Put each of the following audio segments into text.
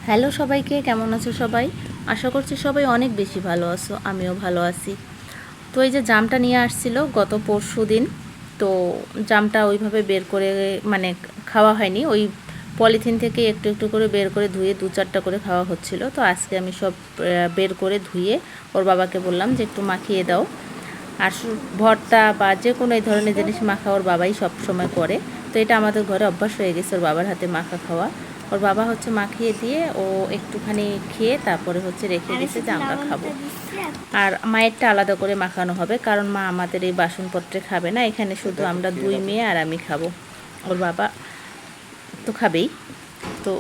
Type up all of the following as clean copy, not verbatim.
Hello সবাইকে, কেমন আছো সবাই? আশা করছি সবাই অনেক বেশি ভালো আছো, আমিও ভালো আছি। তো এই যে জামটা নিয়ে আসছিল গত পরশু দিন, তো জামটা ওইভাবে বের করে মানে খাওয়া হয়নি, ওই পলিথিন থেকে একটু একটু করে বের করে ধুয়ে 2-4টা করে খাওয়া হচ্ছিল। তো আজকে আমি সব বের করে ধুয়ে ওর বাবাকে বললাম যে একটু মাখিয়ে দাও। আর ভর্তা বা যে কোনো এই ধরনের জিনিস মাখা ওর বাবাই সব সময় করে। তো এটা আমাদের ঘরে অভ্যাস হয়ে গেছে ওর বাবার হাতে মাখা খাওয়া। ওর বাবা হচ্ছে মাখিয়ে দিয়ে ও একটুখানি খেয়ে তারপরে হচ্ছে রেখে দিয়েছে যে আমরা খাবো। আর মায়েরটা আলাদা করে মাখানো হবে, কারণ মা আমাদের এই বাসনপত্রে খাবে না, এখানে শুধু আমরা দুই মেয়ে আর আমি খাবো, ওর বাবা তো খাবেই। তো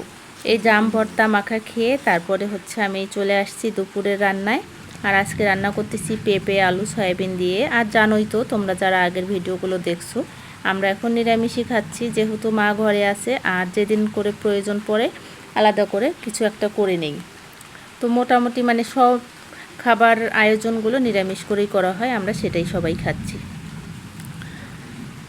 এই জাম ভর্তা মাখা খেয়ে তারপরে হচ্ছে আমি চলে আসছি দুপুরের রান্নায়। আর আজকে রান্না করতেছি পেঁপে আলু সয়াবিন দিয়ে। আর জানোই তো তোমরা যারা আগের ভিডিওগুলো দেখছো, আমরা এখন নিরামিষই খাচ্ছি, যেহেতু মা ঘরে আছে আর যেদিন করে প্রয়োজন পড়ে আলাদা করে কিছু একটা করে নেই। তো মোটামুটি মানে সব খাবার আয়োজনগুলো নিরামিষ করেই করা হয়, আমরা সেটাই সবাই খাচ্ছি।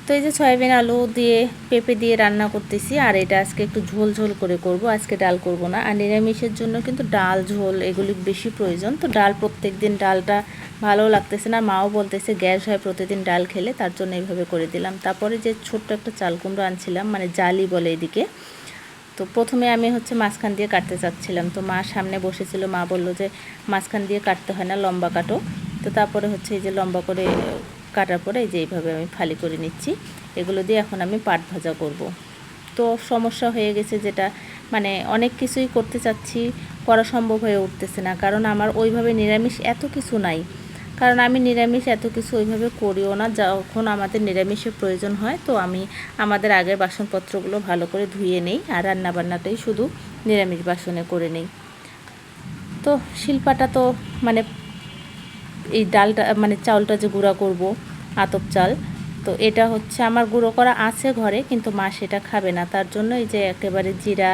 তো এই যে সয়াবিন আলু দিয়ে পেঁপে দিয়ে রান্না করতেছি, আর এটা আজকে একটু ঝোল ঝোল করে করব, আজকে ডাল করব না। আর নিরামিষের জন্য কিন্তু ডাল ঝোল এগুলি বেশি প্রয়োজন। তো ডাল প্রত্যেক দিন ডালটা ভালো লাগতেছে না, মাও বলতেছে গ্যাস হয় প্রতিদিন ডাল খেলে, তার জন্য এইভাবে করে দিলাম। তারপরে যে ছোট্ট একটা চাল কুমড়ো আনছিলাম, মানে জালি বলে এদিকে, তো প্রথমে আমি হচ্ছে মাঝখান দিয়ে কাটতে চাচ্ছিলাম, তো মা সামনে বসেছিল, মা বলল যে মাঝখান দিয়ে কাটতে হয় না, লম্বা কাটো। তো তারপরে হচ্ছে এই যে লম্বা করে কাটার পরে এই যে এইভাবে আমি ফালি করে নিচ্ছি। এগুলো দিয়ে এখন আমি পাট ভাজা করব। তো সমস্যা হয়ে গেছে যেটা, মানে অনেক কিছুই করতে চাচ্ছি, করা সম্ভব হয়ে উঠতেছে না, কারণ আমার ওইভাবে নিরামিষ এত কিছু নাই। কারণ আমি নিরামিষ এত কিছু ওইভাবে করিও না, যখন আমাদের নিরামিষের প্রয়োজন হয় তো আমি আমাদের আগের বাসনপত্রগুলো ভালো করে ধুয়ে নেই, আর রান্নাবান্নাটাই শুধু নিরামিষ বাসনে করে নেই। তো শিলপাটা তো মানে এই ডালটা মানে চাউলটা যে গুঁড়া করব, আতপ চাল, তো এটা হচ্ছে আমার গুঁড়ো করা আছে ঘরে, কিন্তু মা সেটা খাবে না, তার জন্য এই যে একেবারে জিরা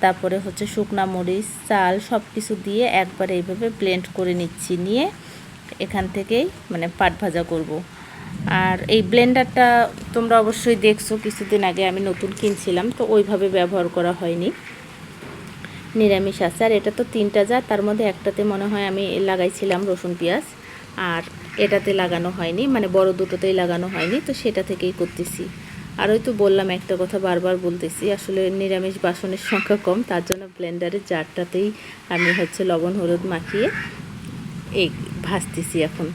তারপরে হচ্ছে শুকনা মরিচ চাল সব কিছু দিয়ে একবারে এইভাবে ব্লেন্ড করে নিচ্ছি, নিয়ে এখান থেকেই মানে পাট ভাজা করব। আর এই ব্লেন্ডারটা তোমরা অবশ্যই দেখছো, কিছুদিন আগে আমি নতুন কিনছিলাম, তো ওইভাবে ব্যবহার করা হয়নি, নিরামিষ আছে। আর এটা তো 3টা জার, তার মধ্যে একটাতে মনে হয় আমি লাগাইছিলাম রসুন পেঁয়াজ, আর এটাতে লাগানো হয়নি, মানে বড় দুটোতেই লাগানো হয়নি, তো সেটা থেকেই করতেছি। আর ওই তো বললাম একটা কথা বারবার বলতেছি, আসলে নিরামিষ বাসনের সংখ্যা কম, তার জন্য ব্লেন্ডারের জারটাতেই আমি হচ্ছে লবণ হলুদ মাখিয়ে এই ভাজতেছি এখন।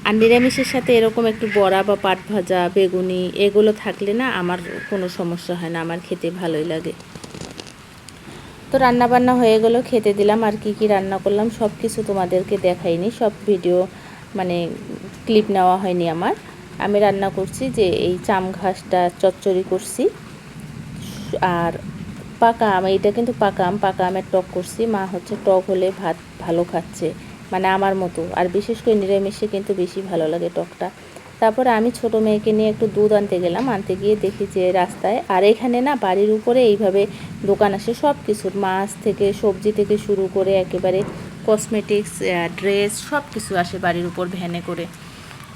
আর নিরামিষের সাথে এরকম একটু বড়া বা পাট ভাজা বেগুনি এগুলো থাকলে না আমার কোনো সমস্যা হয় না, আমার খেতে ভালোই লাগে। তো রান্না বান্না হয়ে গেল, খেতে দিলাম। আর কি কি রান্না করলাম সব কিছু তোমাদেরকে দেখাইনি, সব ভিডিও মানে ক্লিপ নেওয়া হয়নি আমার। আমি রান্না করছি যে এই চাম ঘাসটা চচ্চড়ি করছি, আর পাকা আম, এইটা কিন্তু পাকা আম, পাকা আমের টক করছি। মা হচ্ছে টক হলে ভাত ভালো খাচ্ছে, মানে আমার মতো, আর বিশেষ করে নিরামিষে কিন্তু বেশি ভালো লাগে টকটা। তারপরে আমি ছোট মেয়েকে নিয়ে একটু দুধ আনতে গেলাম, আনতে গিয়ে দেখি যে রাস্তায়, আর এখানে না বাড়ির উপরে এইভাবে দোকান আসে সব কিছুর, মাছ থেকে সবজি থেকে শুরু করে একেবারে কসমেটিক্স ড্রেস সব কিছু আসে বাড়ির উপর ভ্যানে করে।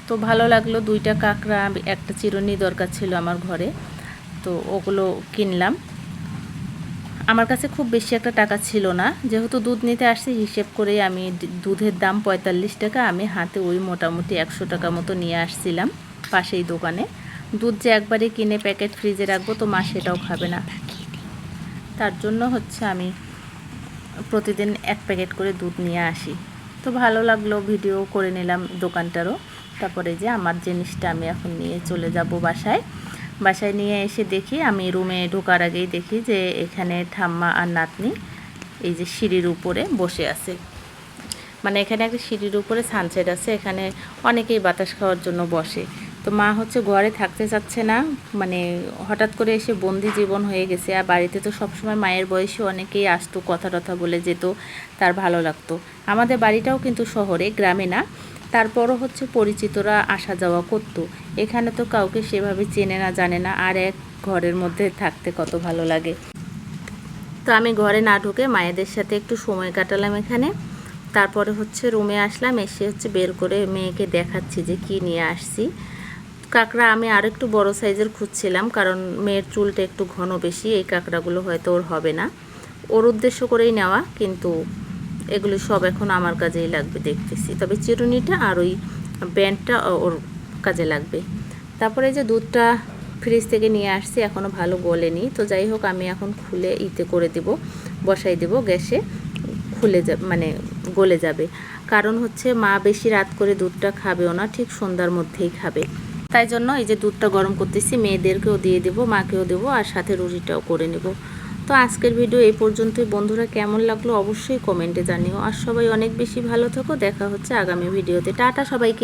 তো ভালো লাগলো, 2টা কাঁকড়া একটা চিরুনি দরকার ছিল আমার ঘরে, তো ওগুলো কিনলাম। আমার কাছে খুব বেশি একটা টাকা ছিল না, যেহেতু দুধ নিতে আসছি হিসেব করে আমি দুধের দাম 45 টাকা, আমি হাতে ওই মোটামুটি 100 টাকা মতো নিয়ে আসছিলাম পাশেই দোকানে। দুধ যে একবারে কিনে প্যাকেট ফ্রিজে রাখবো তো মা সেটাও খাবে না, তার জন্য হচ্ছে আমি প্রতিদিন 1 প্যাকেট করে দুধ নিয়ে আসি। তো ভালো লাগলো, ভিডিও করে নিলাম দোকানটারও। তারপরে যে আমার জিনিসটা আমি এখন নিয়ে চলে যাব বাসায়। বাসায় নিয়ে এসে দেখি, আমি রুমে ঢোকার আগেই দেখি যে এখানে ঠাম্মা আর নাতনি এই যে সিঁড়ির উপরে বসে আছে, মানে এখানে একটা সিঁড়ির উপরে সানসেট আছে, এখানে অনেকেই বাতাস খাওয়ার জন্য বসে। তো মা হচ্ছে ঘরে থাকতে চাচ্ছে না, মানে হঠাৎ করে এসে বন্দি জীবন হয়ে গেছে। আর বাড়িতে তো সবসময় মায়ের বয়সে অনেকেই আসতো, কথা টথা বলে যেত, তার ভালো লাগতো। আমাদের বাড়িটাও কিন্তু শহরে, গ্রামে না, তারপরও হচ্ছে পরিচিতরা আসা যাওয়া করতো। এখানে তো কাউকে সেভাবে চেনে না জানে না, আর এক ঘরের মধ্যে থাকতে কত ভালো লাগে। তো আমি ঘরে না ঢুকে মায়েদের সাথে একটু সময় কাটালাম এখানে। তারপরে হচ্ছে রুমে আসলাম, এসে হচ্ছে বের করে মেয়েকে দেখাচ্ছি যে কি নিয়ে আসছি। কাঁকড়া আমি আর একটু বড় সাইজের খুঁজছিলাম, কারণ মেয়ের চুলটা একটু ঘন বেশি, এই কাঁকড়াগুলো হয়তো ওর হবে না। ওর উদ্দেশ্য করেই নেওয়া, কিন্তু এগুলো সব এখন আমার কাজেই লাগবে দেখতেছি। তবে চিরুনিটা আর ওই ব্যান্ডটা ওর কাজে লাগবে। তারপরে যে দুধটা ফ্রিজ থেকে নিয়ে আসছি, এখনও ভালো গলেনি। তো যাই হোক, আমি এখন খুলে করে দেব, বসাই দেব গ্যাসে, খুলে মানে গলে যাবে। কারণ হচ্ছে মা বেশি রাত করে দুধটা খাবেও না, ঠিক সন্ধ্যার মধ্যেই খাবে। তাই জন্য এই যে দুধটা গরম করতেছি, মেয়েদেরকেও দিয়ে দেবো, মাকেও দেবো, আর সাথে রুটিটাও করে নেব। তো আজকের ভিডিও এই পর্যন্তই। বন্ধুরা, কেমন লাগলো অবশ্যই কমেন্টে জানিও। আর সবাই অনেক বেশি ভালো থাকো। দেখা হচ্ছে আগামী ভিডিওতে। টাটা সবাইকে।